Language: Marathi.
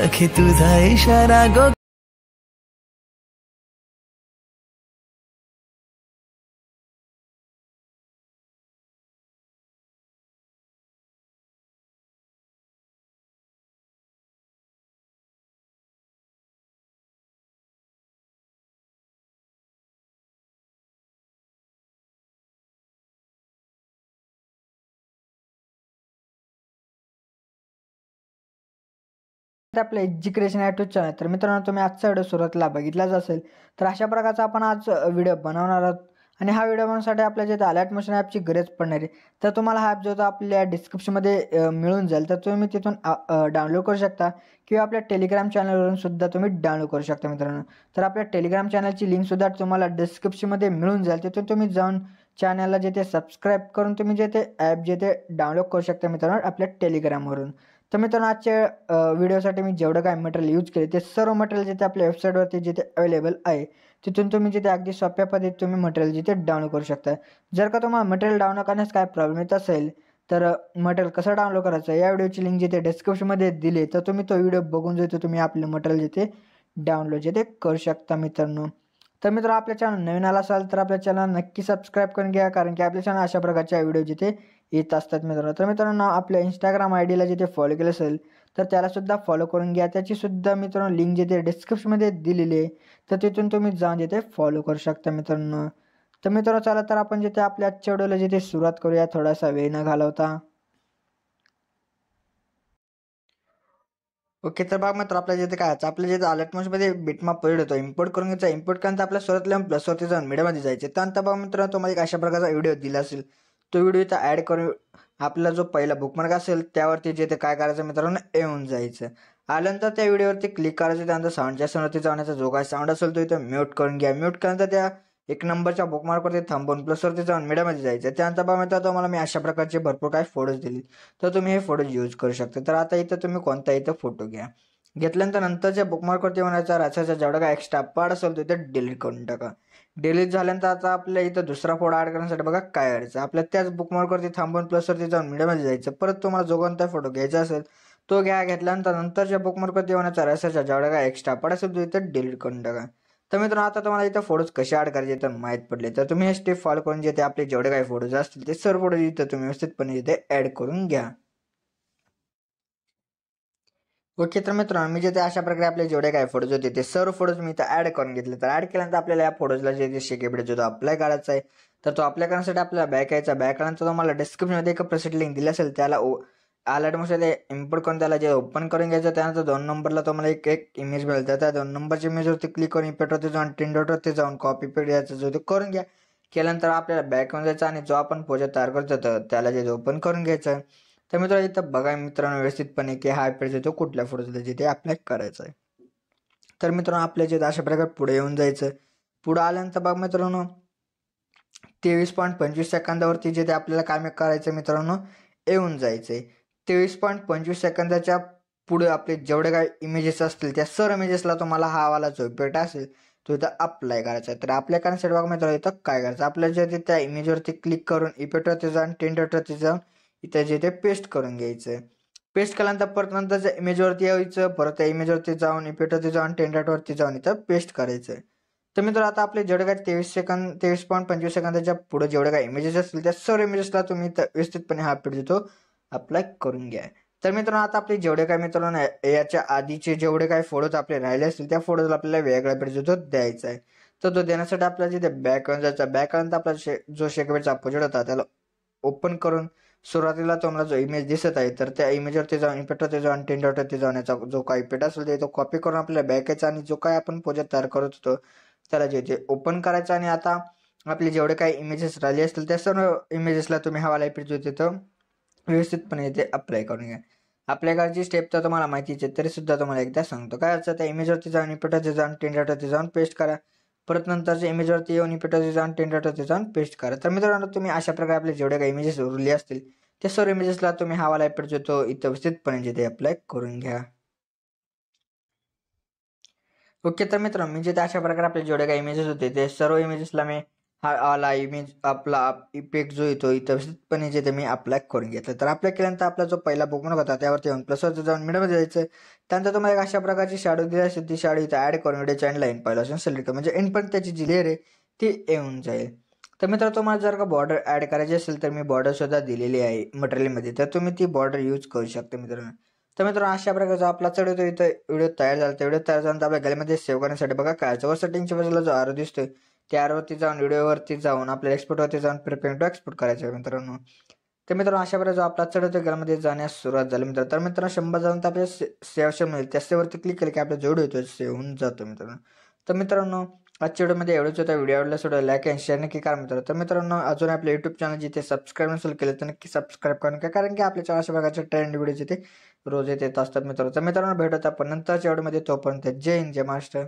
सखी तुझा इशारा गो आपल्या एज्युकेशन यूट्यूब चॅनल. तर मित्रांनो, तुम्ही आजचा व्हिडिओ सुरुवातीला बघितलाच असेल. तर अशा प्रकारचा आपण आज व्हिडिओ बनवणार आहोत आणि हा व्हिडिओ बनवण्यासाठी आपल्याला जे अलर्ट मोशन ॲपची गरज पडणार आहे. तर तुम्हाला हा ॲप जो तो आपल्या डिस्क्रिप्शनमध्ये मिळून जाईल. तर तुम्ही तिथून डाउनलोड करू शकता किंवा आपल्या टेलिग्राम चॅनलवरून सुद्धा तुम्ही डाउनलोड करू शकता मित्रांनो. तर आपल्या टेलिग्राम चॅनलची लिंकसुद्धा तुम्हाला डिस्क्रिप्शनमध्ये मिळून जाईल. तिथून तुम्ही जाऊन चॅनलला जे ते सबस्क्राईब करून तुम्ही जे ते ॲप जे ते डाउनलोड करू शकता मित्रांनो आपल्या टेलिग्रामवरून. तर मित्रांनो, आजच्या व्हिडिओसाठी मी जेवढं काय मटेरियल यूज केले ते सर्व मटेरियल जिथे आपल्या वेबसाईटवरती जिथे अवेलेबल आहे तिथून तुम्ही जिथे अगदी सोप्या पद्धतीत तुम्ही मटेरियल जिथे डाउनलोड करू शकता. जर का तुम्हाला मटेरियल डाउनलोड करण्यास काय प्रॉब्लेम येत असेल तर मटेरियल कसं डाउनलोड करायचं या व्हिडिओची लिंक जिथे डिस्क्रिप्शनमध्ये दिली. तर तुम्ही तो व्हिडिओ बघून जो तुम्ही आपलं मटेरियल जिथे डाउनलोड जिथे करू शकता मित्रांनो. तर मित्रांनो, आपल्या चॅनल नवीन आला असाल तर आपल्या चॅनल नक्की सबस्क्राईब करून घ्या, कारण की आपल्या चॅनल अशा प्रकारच्या व्हिडिओ जिथे येत असतात मित्रांनो. तर मित्रांनो, आपल्या इंस्टाग्राम आय डीला जिथे फॉलो केलं असेल तर त्यालासुद्धा फॉलो करून घ्या. त्याचीसुद्धा मित्रांनो लिंक जिथे डिस्क्रिप्शनमध्ये दिलेली आहे. तर तिथून तुम्ही जाऊन जिथे फॉलो करू शकता मित्रांनो. तर मित्रांनो, चला तर आपण जिथे आपल्या आजच्या व्हिडिओला जिथे सुरुवात करूया थोडासा वेळ न घालवता. ओके, तर बघा मित्र, आपल्या जिथे काय आपल्या जिथे अलर्ट मोशनमध्ये बिटमॅप प्रोजेक्ट होतो. इम्पोर्ट करून घ्यायचा. इम्पोर्ट करून आपल्या सुरुवातीला प्लसवरती जाऊन मीडियामध्ये जायचे. त्यानंतर बघा मित्रांनो, तुम्हाला एक अशा प्रकारचा व्हिडिओ दिला असेल. तो व्हिडिओ इथं ॲड करून आपला जो पहिला बुकमार्क असेल त्यावरती जिथे काय करायचं मित्रांनो येऊन जायचं. आल्यानंतर त्या व्हिडिओवरती क्लिक करायचं. त्यानंतर साऊंडच्या सनवरती जाण्याचा जो काय साऊंड असेल तो इथं म्यूट करून घ्या. म्यूट केल्यानंतर त्या एक नंबरच्या बुकमार्कवरती थांबून प्लसवरती जाऊन मीडियामध्ये जायचं. त्यानंतर बघा मित्रांनो, तुम्हाला मी अशा प्रकारचे भरपूर काही फोटोज दिले. तर तुम्ही हे फोटोज यूज करू शकता. तर आता इथं तुम्ही कोणता इथं फोटो घ्या. घेतल्यानंतर नंतरच्या बुकमार्कवरती म्हणायचा रासाचा जेवढा काय एक्स्ट्रा पार्ट असेल तो इथे डिलीट करून टाका. डिलीट झाल्यानंतर आता आपल्या इथं दुसरा फोटो ॲड करण्यासाठी बघा काय करायचं. आपल्या त्याच बुकमार्कवरती थांबून प्लसवरती जाऊन मीडियामध्ये जायचं. परत तुम्हाला जो कोणता फोटो घ्यायचा असेल तो घ्या. घेतल्यानंतर नंतरच्या बुकमार्कवरती होण्याचा रासाचा जेवढा काय एक्स्ट्रा पार्ट असेल तो इथं डिलीट करून टाका. तर मित्रांनो, आता तुम्हाला इथं फोटोज कसे ॲड करायचे तर माहीत पडले. तर तुम्ही हे स्टेप फॉलो करून जे ते आपले जेवढे काही फोटोज असतील ते सर्व फोटोज इथं तुम्ही व्यवस्थितपणे इथे ॲड करून घ्या. ओके, तर मित्रांनो, मी जे ते अशा प्रकारे आपले जेवढे काय फोटोज होते ते सर्व फोटोज मी इथं ॲड करून घेतले. तर ॲड केल्यानंतर आपल्याला या फोटोजला जे शेकेबडे जो अप्लाय करायचा आहे. तर तो अप्लाय करण्यासाठी आपल्याला बॅक यायचा. बॅक आल्यानंतर तुम्हाला डिस्क्रिप्शनमध्ये एक प्रेसेट लिंक दिली असेल त्याला अलर्ट मोशनमध्ये इम्पोर्ट करून त्याला जे ओपन करून घ्यायचं. त्यानंतर 2 नंबरला तुम्हाला एक इमेज मिळतं. त्या 2 नंबरच्या इमेजवरती क्लिक करून इफेक्टवरती जाऊन 3 डॉटवरती जाऊन कॉपी पेस्ट यायचं जो ते करून घ्या. केल्यानंतर आपल्याला बॅक येऊन जायचं आणि जो आपण प्रोजेक्ट तयार करतो तर त्याला जे ओपन करून घ्यायचं. तर मित्रांनो, इथं बघा मित्रांनो व्यवस्थितपणे की हा पेज तो कुठल्या फोटोजला जिथे अप्लाय करायचा आहे. तर मित्रांनो, आपल्या जे अशा प्रकारे पुढे येऊन जायचं. पुढे आल्यानंतर बघा मित्रांनो, 23.25 सेकंदावरती जे ते आपल्याला काय करायचं मित्रांनो येऊन जायचंय. 23.25 सेकंदाच्या पुढे आपले जेवढे काही इमेजेस असतील त्या सर्व इमेजेसला तुम्हाला हा वाला जो इफेक्ट असेल तो इथं अप्लाय करायचा आहे. तर अप्लाय करण्यासाठी बघा मित्रांनो, इथं काय करायचं आपल्याला जे त्या इमेजवरती क्लिक करून इफेक्टवरती जाऊन 10 डॉटवरती जाऊन इथं जे ते पेस्ट करून घ्यायचं. पेस्ट केल्यानंतर परत नंतरच्या इमेजवरती यायचं. परत त्या इमेजवरती जाऊन इफेक्टवरती जाऊन 10 डॉटवरती जाऊन इथं पेस्ट करायचं. तर मित्रांनो, आता आपले जेवढे काही 23.25 सेकंदाच्या पुढे जेवढे काही इमेजेस असतील त्या सर्व इमेजेसला तुम्ही व्यवस्थितपणे हा पेज देतो अप्लाय करून घ्या. तर मित्रांनो, आता आपले जेवढे काय मित्रांनो याच्या आधीचे जेवढे काही फोटोज आपले राहिले असतील त्या फोटोजला आपल्याला वेगळा पेज जो द्यायचा आहे. तर तो देण्यासाठी आपल्याला जिथे बॅक जायचा. बॅक आल्यानंतर आपला जो शेकबेटचा प्रोजेक्ट होता त्याला ओपन करून सुरुवातीला तुम्हाला जो इमेज दिसत आहे तर त्या इमेजवरती जाऊन इफेक्टवरती जाऊन 10 डॉटवरती जाऊन याचा जो काही इफेक्ट असेल ते तो कॉपी करून आपल्याला बॅक यायचा आणि जो काही आपण प्रोजेक्ट तयार करत होतो त्याला जे ते ओपन करायचं. आणि आता आपले जेवढे काही इमेजेस राहिले असतील त्या सर्व इमेजेसला तुम्ही हवाला इफेक्ट जो तिथं व्यवस्थितपणे इथे अप्लाय करून घ्या. अप्लाय करायची स्टेप तर तुम्हाला माहितीच आहे तरी सुद्धा तुम्हाला एकदा सांगतो. काय असतं, त्या इमेजवरती जाऊन इफेक्टवरती जाऊन 10 डॉटवरती जाऊन पेस्ट करा. परत नंतरच्या इमेजवरती येऊन इफेक्टवरती जाऊन 10 डॉटवरती जाऊन पेस्ट करा. तर मित्रांनो, तुम्ही अशा प्रकारे आपले जेवढे काही इमेजेस उरले असतील त्या सर्व इमेजेसला तुम्ही हवाला इफेक्ट जो तो इथं व्यवस्थितपणे जिथे अप्लाय करून घ्या. ओके, तर मित्रांनो, मी जिथे अशा प्रकारे आपले जेवढे काही इमेजेस होते ते सर्व इमेजेसला मी हा आला इमेज आपला इफेक्ट जो येतो व्यवस्थितपणे जे ते मी अप्लाय करून घेतलं. तर अप्लाय केल्यानंतर आपला जो पहिला बुकमार्क होता त्यावरती येऊन प्लसवरती जाऊन मीडियममध्ये जायचं. त्यानंतर तुम्हाला एक अशा प्रकारची शॅडो दिली असेल ती शॅडो इथं ॲड करून व्हिडिओच्या एंडला इन पहिला सिलेक्ट कर म्हणजे एंड पण त्याची जी लेअर आहे ती येऊन जाईल. तर मित्रांनो तुम्हाला जर का बॉर्डर ॲड करायची असेल तर मी बॉर्डर सुद्धा दिलेली आहे मटेरियलमध्ये, तर तुम्ही ती बॉर्डर यूज करू शकता मित्रांनो. तर मित्रांनो अशा प्रकारचा आपला चढ होतो इथं व्हिडिओ तयार झाला. तर व्हिडिओ तयार झाल्यानंतर आपल्या गॅलरीमध्ये सेव्ह करण्यासाठी बघा काय वर सेटिंगच्या बाजूला जो आरो दिसतोय त्या आरोवरती जाऊन व्हिडिओवरती जाऊन आपल्या एक्सपोर्टवरती जाऊन प्रिपेअर टू एक्सपोर्ट करायचं आहे मित्रांनो. तर मित्रांनो अशा प्रकारे जो आपला चढ होतो गॅलरीमध्ये जाण्यास सुरुवात झाली मित्रांनो. तर मित्रांनो 100 जाऊन तर आपल्याला सेव्ह मिळेल त्या सेव्हवरती क्लिक केलं की आपला जो व्हिडिओ येतो सेव्ह होऊन जातो मित्रांनो. तर मित्रांनो आजच्या व्हिडिओमध्ये एवढंच होतं. व्हिडिओ आवडला सोडा लाईक आणि शेअर नक्की करा मित्रांनो. तर मित्रांनो अजून आपल्या यूट्यूब चॅनल जिथे सबस्क्राईब नसेल केलं तर नक्की सबस्क्राईब करून घ्या, कारण की आपल्या अशा प्रकारचे ट्रेंड व्हिडिओ जिथे रोज येत असतात मित्रांनो. तर मित्रांनो भेटत आपण नंतरच्या व्हिडिओमध्ये. तोपर्यंत जय हिंद जय महाराष्ट्र.